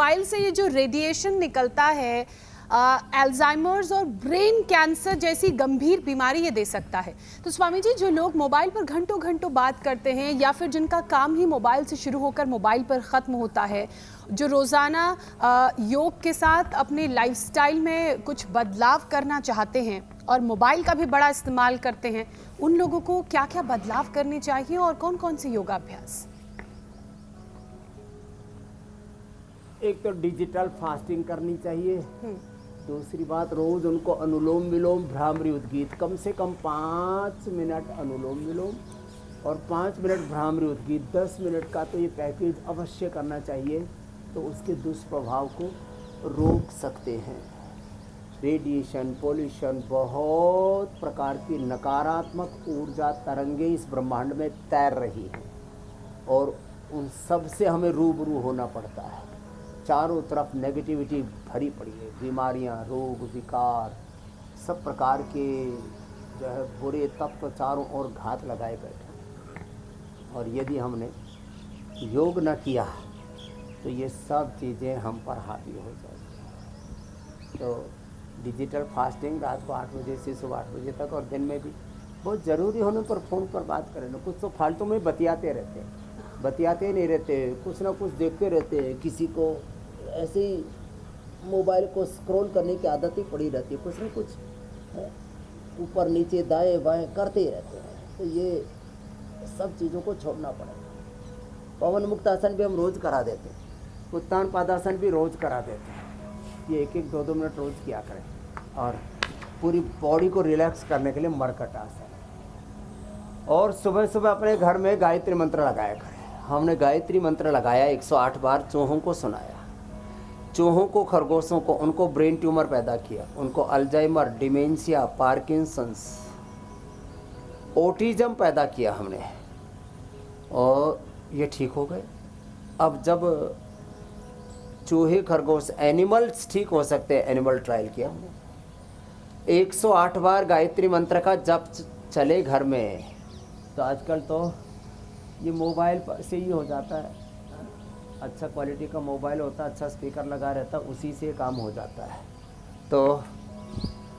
Mobile से ये जो रेडिएशन निकलता है अल्जाइमर्स और ब्रेन कैंसर जैसी गंभीर बीमारी ये दे सकता है। तो स्वामी जी, जो लोग मोबाइल पर घंटों घंटों बात करते हैं या फिर जिनका काम ही मोबाइल से शुरू होकर मोबाइल पर ख़त्म होता है, जो रोज़ाना योग के साथ अपने लाइफस्टाइल में कुछ बदलाव करना चाहते हैं और मोबाइल का भी बड़ा इस्तेमाल करते हैं, उन लोगों को क्या क्या बदलाव करने चाहिए और कौन कौन से योगाभ्यास? एक तो डिजिटल फास्टिंग करनी चाहिए। दूसरी बात, रोज उनको अनुलोम विलोम भ्रामरी उद्गीत कम से कम 5 मिनट अनुलोम विलोम और 5 मिनट भ्रामरी उद्गीत 10 मिनट का तो ये पैकेज अवश्य करना चाहिए। तो उसके दुष्प्रभाव को रोक सकते हैं। रेडिएशन, पोल्यूशन, बहुत प्रकार की नकारात्मक ऊर्जा तरंगें इस ब्रह्मांड में तैर रही हैं और उन सब से हमें रूबरू होना पड़ता है। चारों तरफ नेगेटिविटी भरी पड़ी है, बीमारियां, रोग, विकार, सब प्रकार के जो है बुरे तत्व चारों ओर घात लगाए बैठे। और यदि हमने योग न किया तो ये सब चीज़ें हम पर हावी हो जाएगी। तो डिजिटल फास्टिंग रात को 8 बजे से सुबह 8 बजे तक और दिन में भी बहुत ज़रूरी होने पर फ़ोन पर बात करें ना। कुछ तो फालतू में बतियाते रहते हैं, बतियाते नहीं रहते, कुछ ना कुछ देखते रहते हैं। किसी को ऐसे ही मोबाइल को स्क्रॉल करने की आदत ही पड़ी रहती है, कुछ ना कुछ ऊपर नीचे दाएं बाएं करते ही रहते हैं। तो ये सब चीज़ों को छोड़ना पड़ेगा। पवन मुक्त आसन भी हम रोज़ करा देते हैं, उत्तान पादासन भी रोज़ करा देते हैं। ये 1-1, 2-2 मिनट रोज़ किया करें। और पूरी बॉडी को रिलैक्स करने के लिए मरकट आसन। और सुबह सुबह अपने घर में गायत्री मंत्र लगाया करें। हमने गायत्री मंत्र लगाया 108 बार, चूहों को सुनाया। चूहों को, खरगोशों को, उनको ब्रेन ट्यूमर पैदा किया, उनको अल्जाइमर, डिमेंशिया, पार्किंसंस, ऑटिज्म पैदा किया हमने और ये ठीक हो गए। अब जब चूहे, खरगोश, एनिमल्स ठीक हो सकते हैं, एनिमल ट्रायल किया हमने। 108 बार गायत्री मंत्र का जप चले घर में। तो आजकल तो ये मोबाइल पर से ही हो जाता है। अच्छा क्वालिटी का मोबाइल होता है, अच्छा स्पीकर लगा रहता है, उसी से काम हो जाता है। तो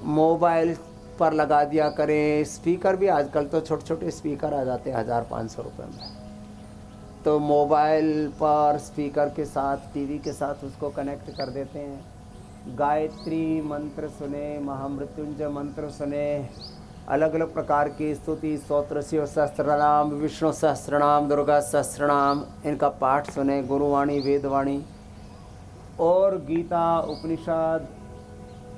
मोबाइल पर लगा दिया करें। स्पीकर भी आजकल तो छोटे छोटे स्पीकर आ जाते हैं 1500 रुपये में। तो मोबाइल पर स्पीकर के साथ, टीवी के साथ उसको कनेक्ट कर देते हैं। गायत्री मंत्र सुने, महामृत्युंजय मंत्र सुने, अलग अलग प्रकार की स्तुति, स्तोत्र, शिव सहस्त्रनाम, विष्णु सहस्त्रनाम, दुर्गा सहस्त्रनाम, इनका पाठ सुने। गुरुवाणी, वेदवाणी और गीता, उपनिषद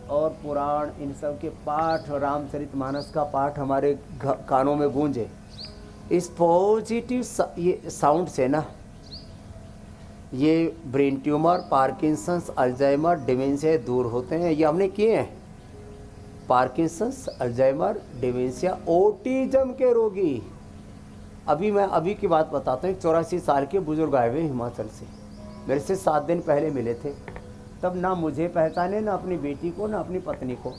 और पुराण, इन सब के पाठ, रामचरितमानस का पाठ हमारे कानों में गूंजे। इस पॉजिटिव ये साउंड से ना ये brain tumour, Parkinson's, Alzheimer, dementia दूर होते हैं। ये हमने किए हैं। पार्किंसंस, अल्जाइमर, डिमेंशिया, ऑटिज्म के रोगी। मैं अभी की बात बताता हूँ। 84 साल के बुजुर्ग आए हुए हिमाचल से, मेरे से 7 दिन पहले मिले थे। तब ना मुझे पहचाने, ना अपनी बेटी को, ना अपनी पत्नी को।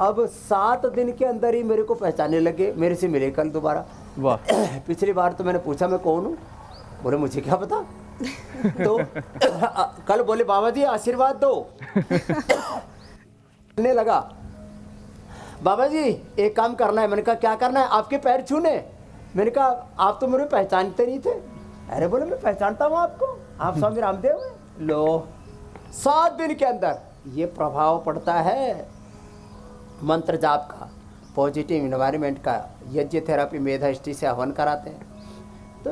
अब 7 दिन के अंदर ही मेरे को पहचानने लगे। मेरे से मिले कल दोबारा। वाह। पिछली बार तो मैंने पूछा मैं कौन हूँ, बोले मुझे क्या पता। तो कल बोले बाबा जी आशीर्वाद दो। बोलने लगा बाबा जी एक काम करना है। मैंने कहा क्या करना है? आपके पैर छूने। मैंने कहा आप तो मुझे पहचानते नहीं थे। अरे बोले मैं पहचानता हूँ आपको, आप स्वामी रामदेव हैं। लो 7 दिन के अंदर ये प्रभाव पड़ता है मंत्र जाप का, पॉजिटिव इन्वायरमेंट का। यज्ञ थेरापी मेधाष्टि से हवन कराते हैं। तो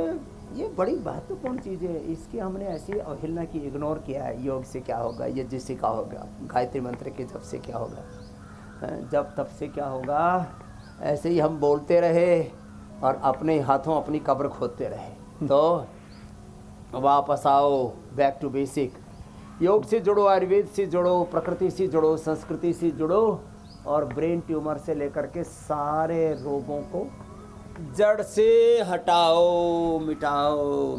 ये बड़ी महत्वपूर्ण चीज़ है। इसकी हमने ऐसी अवहेलना की, इग्नोर किया है। योग से क्या होगा, यज्ञ से क्या होगा, गायत्री मंत्र के जप से क्या होगा, जब तब से क्या होगा, ऐसे ही हम बोलते रहे और अपने हाथों अपनी कब्र खोदते रहे। तो वापस आओ, बैक टू बेसिक। योग से जुड़ो, आयुर्वेद से जुड़ो, प्रकृति से जुड़ो, संस्कृति से जुड़ो और ब्रेन ट्यूमर से लेकर के सारे रोगों को जड़ से हटाओ, मिटाओ।